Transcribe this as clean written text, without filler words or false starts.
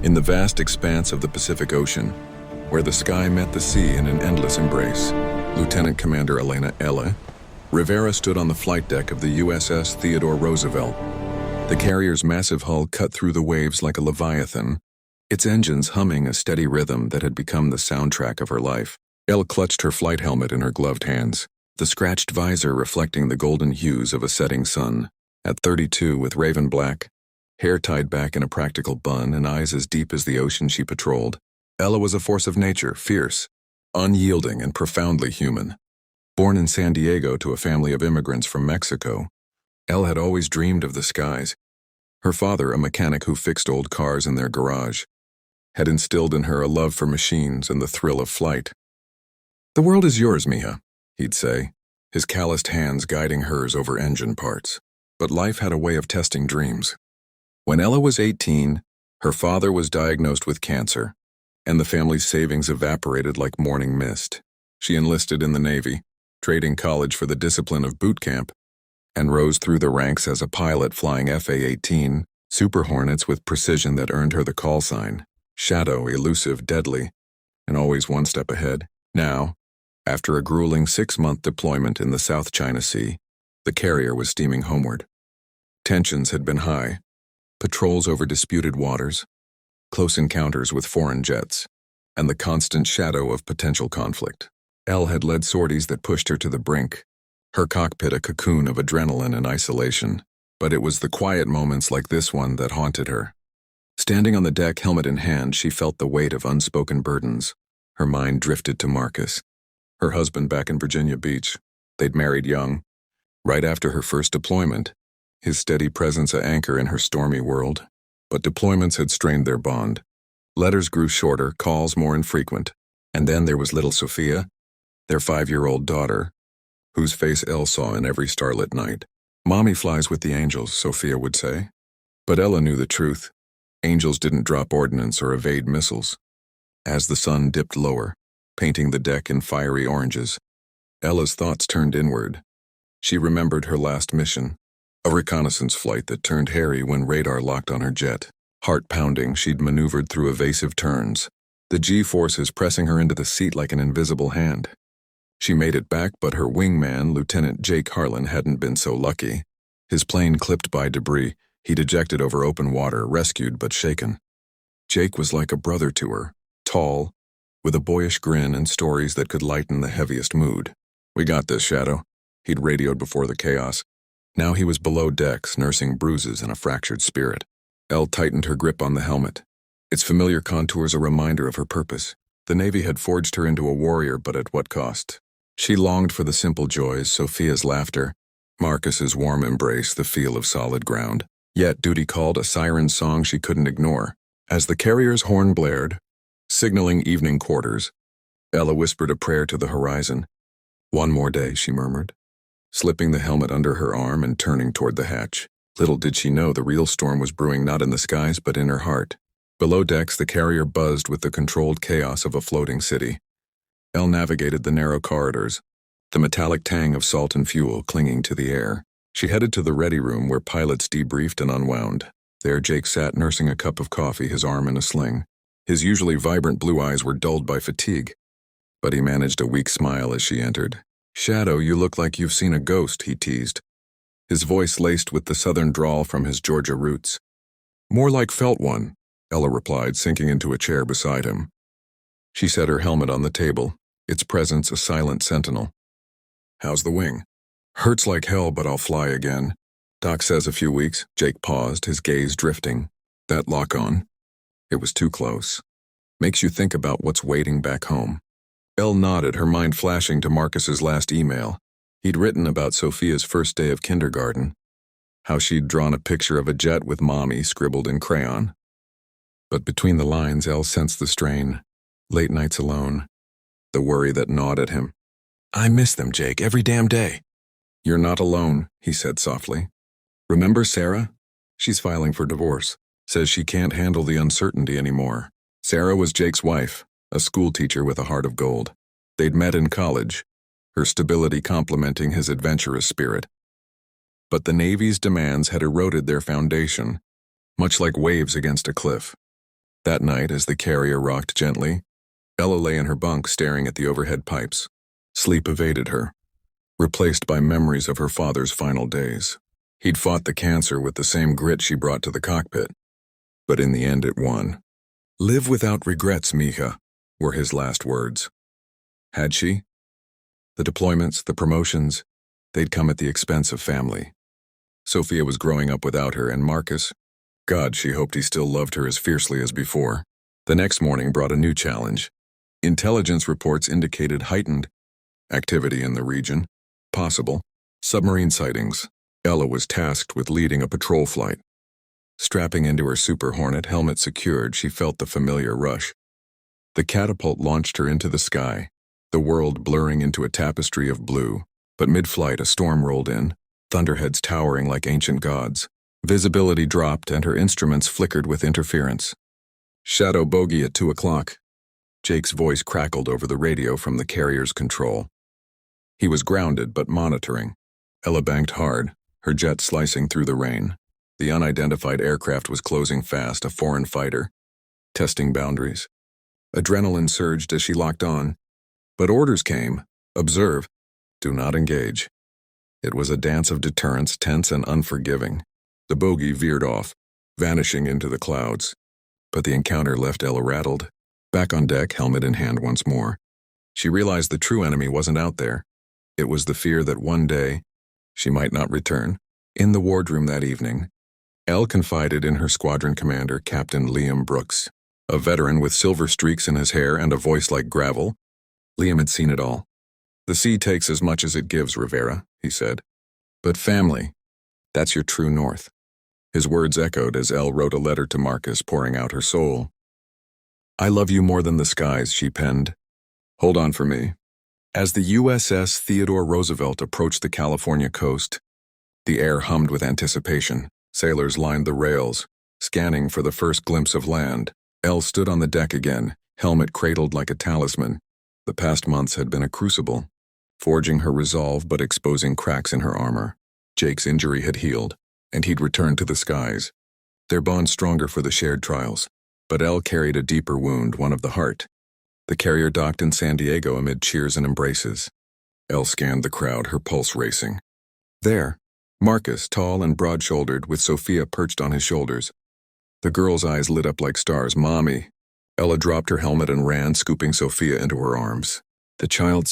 In the vast expanse of the Pacific Ocean, where the sky met the sea in an endless embrace, Lieutenant Commander Elena Rivera stood on the flight deck of the USS Theodore Roosevelt. The carrier's massive hull cut through the waves like a leviathan, its engines humming a steady rhythm that had become the soundtrack of her life. Elle clutched her flight helmet in her gloved hands, the scratched visor reflecting the golden hues of a setting sun. At 32, with raven black, hair tied back in a practical bun and eyes as deep as the ocean she patrolled, Ella was a force of nature, fierce, unyielding, and profoundly human. Born in San Diego to a family of immigrants from Mexico, Elle had always dreamed of the skies. Her father, a mechanic who fixed old cars in their garage, had instilled in her a love for machines and the thrill of flight. "The world is yours, Mija," he'd say, his calloused hands guiding hers over engine parts. But life had a way of testing dreams. When Ella was 18, her father was diagnosed with cancer, and the family's savings evaporated like morning mist. She enlisted in the Navy, trading college for the discipline of boot camp, and rose through the ranks as a pilot flying FA-18 Super Hornets with precision that earned her the call sign: Shadow, elusive, deadly, and always one step ahead. Now, after a grueling 6-month deployment in the South China Sea, the carrier was steaming homeward. Tensions had been high: patrols over disputed waters, close encounters with foreign jets, and the constant shadow of potential conflict. Elle had led sorties that pushed her to the brink, her cockpit a cocoon of adrenaline and isolation. But it was the quiet moments like this one that haunted her. Standing on the deck, helmet in hand, she felt the weight of unspoken burdens. Her mind drifted to Marcus, her husband back in Virginia Beach. They'd married young, right after her first deployment, his steady presence an anchor in her stormy world. But deployments had strained their bond. Letters grew shorter, calls more infrequent. And then there was little Sophia, their 5-year-old daughter, whose face Elle saw in every starlit night. "Mommy flies with the angels," Sophia would say. But Ella knew the truth. Angels didn't drop ordnance or evade missiles. As the sun dipped lower, painting the deck in fiery oranges, Ella's thoughts turned inward. She remembered her last mission, a reconnaissance flight that turned hairy when radar locked on her jet. Heart pounding, she'd maneuvered through evasive turns, the G-forces pressing her into the seat like an invisible hand. She made it back, but her wingman, Lieutenant Jake Harlan, hadn't been so lucky. His plane clipped by debris, he'd ejected over open water, rescued but shaken. Jake was like a brother to her, tall, with a boyish grin and stories that could lighten the heaviest mood. "We got this, Shadow," he'd radioed before the chaos. Now he was below decks, nursing bruises and a fractured spirit. Elle tightened her grip on the helmet, its familiar contours a reminder of her purpose. The Navy had forged her into a warrior, but at what cost? She longed for the simple joys: Sophia's laughter, Marcus's warm embrace, the feel of solid ground. Yet duty called, a siren song she couldn't ignore. As the carrier's horn blared, signaling evening quarters, Ella whispered a prayer to the horizon. "One more day," she murmured, slipping the helmet under her arm and turning toward the hatch. Little did she know the real storm was brewing not in the skies but in her heart. Below decks, the carrier buzzed with the controlled chaos of a floating city. Elle navigated the narrow corridors, the metallic tang of salt and fuel clinging to the air. She headed to the ready room where pilots debriefed and unwound. There Jake sat nursing a cup of coffee, his arm in a sling. His usually vibrant blue eyes were dulled by fatigue, but he managed a weak smile as she entered. "Shadow, you look like you've seen a ghost," he teased, his voice laced with the southern drawl from his Georgia roots. "More like felt one," Ella replied, sinking into a chair beside him. She set her helmet on the table, its presence a silent sentinel. "How's the wing?" "Hurts like hell, but I'll fly again. Doc says a few weeks." Jake paused, his gaze drifting. "That lock on? It was too close. Makes you think about what's waiting back home." Elle nodded, her mind flashing to Marcus's last email. He'd written about Sophia's first day of kindergarten, how she'd drawn a picture of a jet with Mommy scribbled in crayon. But between the lines, Elle sensed the strain. Late nights alone, the worry that gnawed at him. "I miss them, Jake, every damn day." "You're not alone," he said softly. "Remember Sarah? She's filing for divorce. Says she can't handle the uncertainty anymore." Sarah was Jake's wife, a schoolteacher with a heart of gold. They'd met in college, her stability complementing his adventurous spirit. But the Navy's demands had eroded their foundation, much like waves against a cliff. That night, as the carrier rocked gently, Ella lay in her bunk staring at the overhead pipes. Sleep evaded her, replaced by memories of her father's final days. He'd fought the cancer with the same grit she brought to the cockpit, but in the end it won. "Live without regrets, mija," were his last words. Had she? The deployments, the promotions, they'd come at the expense of family. Sophia was growing up without her, and Marcus, God, she hoped he still loved her as fiercely as before. The next morning brought a new challenge. Intelligence reports indicated heightened activity in the region, possible submarine sightings. Ella was tasked with leading a patrol flight. Strapping into her Super Hornet, helmet secured, she felt the familiar rush. The catapult launched her into the sky, the world blurring into a tapestry of blue. But mid-flight, a storm rolled in, thunderheads towering like ancient gods. Visibility dropped and her instruments flickered with interference. "Shadow bogey at 2 o'clock. Jake's voice crackled over the radio from the carrier's control. He was grounded but monitoring. Ella banked hard, her jet slicing through the rain. The unidentified aircraft was closing fast, a foreign fighter, testing boundaries. Adrenaline surged as she locked on. But orders came. Observe. Do not engage. It was a dance of deterrence, tense and unforgiving. The bogey veered off, vanishing into the clouds. But the encounter left Ella rattled. Back on deck, helmet in hand once more. She realized the true enemy wasn't out there. It was the fear that one day she might not return. In the wardroom that evening, Elle confided in her squadron commander, Captain Liam Brooks. A veteran with silver streaks in his hair and a voice like gravel, Liam had seen it all. "The sea takes as much as it gives, Rivera," he said. "But family, that's your true north." His words echoed as Elle wrote a letter to Marcus, pouring out her soul. "I love you more than the skies," she penned. "Hold on for me." As the USS Theodore Roosevelt approached the California coast, the air hummed with anticipation. Sailors lined the rails, scanning for the first glimpse of land. Elle stood on the deck again, helmet cradled like a talisman. The past months had been a crucible, forging her resolve but exposing cracks in her armor. Jake's injury had healed, and he'd returned to the skies. Their bond stronger for the shared trials. But Elle carried a deeper wound, one of the heart. The carrier docked in San Diego amid cheers and embraces. Elle scanned the crowd, her pulse racing. There, Marcus, tall and broad-shouldered, with Sophia perched on his shoulders. The girl's eyes lit up like stars. "Mommy." Ella dropped her helmet and ran, scooping Sophia into her arms. The child